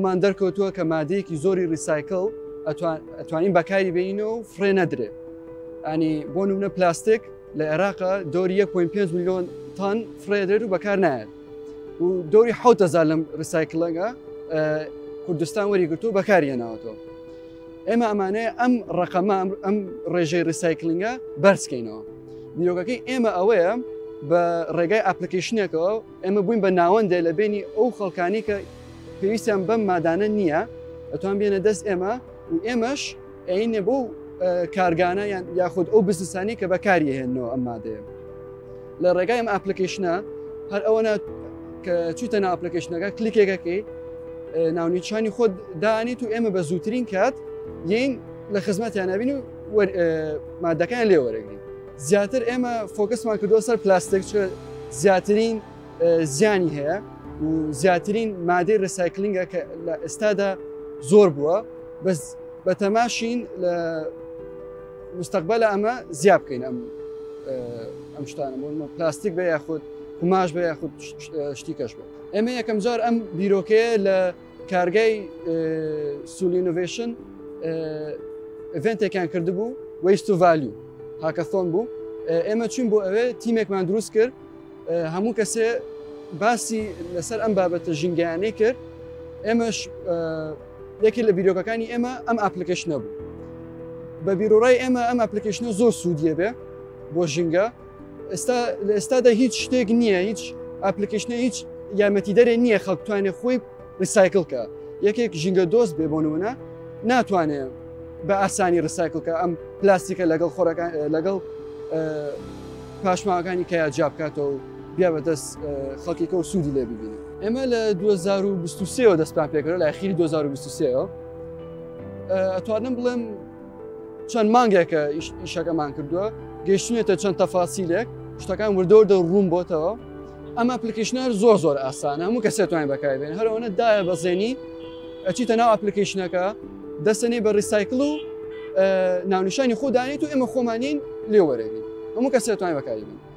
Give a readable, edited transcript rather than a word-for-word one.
ئەومان دەرکەوتووە کە مادەیەکی زۆری ریسایکل ئەتوانین بەکاری بینەوە و فرێ نەدرێ. ئەنی بۆ نمونە پلاستیک لە عێراقا دۆری 1.5 میلیۆن تان فرێ دەرێت و بەکار نایێت و دۆری 7,000 لەم ریسایکلەکە کوردستان وەریگرتووە بەکارهێناوەتەوە. ئێمە ئەمانەیە ئەم ڕقەمە ئەم ڕێژەی ریسایکلینگە بەرزکەینەوە. بیرۆکەکەی ئێمە ئەوەیە بە ڕێگای ئەپلیکیشنێکەوە ئێمە بووین بە ناوەندێ لە بینی ئەو خەڵکانی کە پێویستیان بەم مادانە نییە ئەتوان بێنە دەست ئێمە و ئێمەش ئەینێ بۆ کارگانە یاخود ئەو بزنسانی کە بەکاری هێنەوە ئەم مادەیە. لە ڕێگای ئەم ئەپلیکیشنە هەر ئەوەنە کە چیتە ناو ئەپلیکیشنەکە کلیکێکەکەی ناونیشانی خۆت دانیت و ئێمە بە زووترین کات یین لە خزمەتیان نبین و مادەکان لێ وەرەگرین. زیاتر ئێمە فۆکسمان کردووە سەر پلاستیک چکە زیاترین زیانی هەیە و زیاترین مادەی ریسایکلینگە کە لە ئێستادا زۆر بووە بەس بە تەماشین لە مستەقبەلە ئەمە زیاد بکەین ئەم شتانە پلاستیک بە یاخود قماش بە یاخود شتی کەش بێت. ئێمە یەکەم جار ئەم بیرۆکەیە لە کارگای سول ئینۆڤیشن ئڤێنتێکیان کردبوو وەیست تو ڤالیو هاکەثۆن بوو. ئێمە چوین بۆ ئەوێ تیمێکمان دروست کرد هەموو کەسێ باسی لەسەر ئەم بابەتە ژینگەیانەی کرد. ئێمەش یەکی لە بیرۆکەکانی ئێمە ئەم ئەپلیکیشنە بوو. بە بیرۆڕای ئێمە ئەم ئەپلیکیشنە زۆر سوودیە بێ بۆ ژینگە. لە ئێستادا هیچ شتێک نییە، هیچ ئەپلیکیشنە هیچ یارمەتیدەرێ نییە خەڵک توانێت خۆی ریسایکلکە. یەکێک ژینگە دۆست بێ بۆ نمونە ناتوانێت بە ئاسانی ریسایکلکە ئەم پلاستیکە لەگەڵ خۆرەکان لەگەڵ پاشماوەکانی کە جیا بکاتەوە و بیا بەدەست خەڵکیکە و سوودی لێ ببینێ. ئێمە لە 2023ەوە دەستپان پێکردەوە لە ئاخیری 2023ەوە ئەتوانم بڵێم چەند مانگێکە ئیشەکەمان کردووە گەیشتونێتە چەند تەفاسیلێک شتەکان وردەوردە ڕوون بۆتەوە. ئەم ئەپلیکیشنە زۆر ئاسانە هەموو کەسێت توانین بەکاربێنێت. هەرەوەنە دایە بەزێنی ئەچیتە ناو ئەپلیکیشنەکە دەستێنەی بە ریسایکل و ناونیشانی خۆ دانیت و ئێمە خۆمانین لێ وەرەگرین هەموو کەسێت توانین بەکاربێنێت.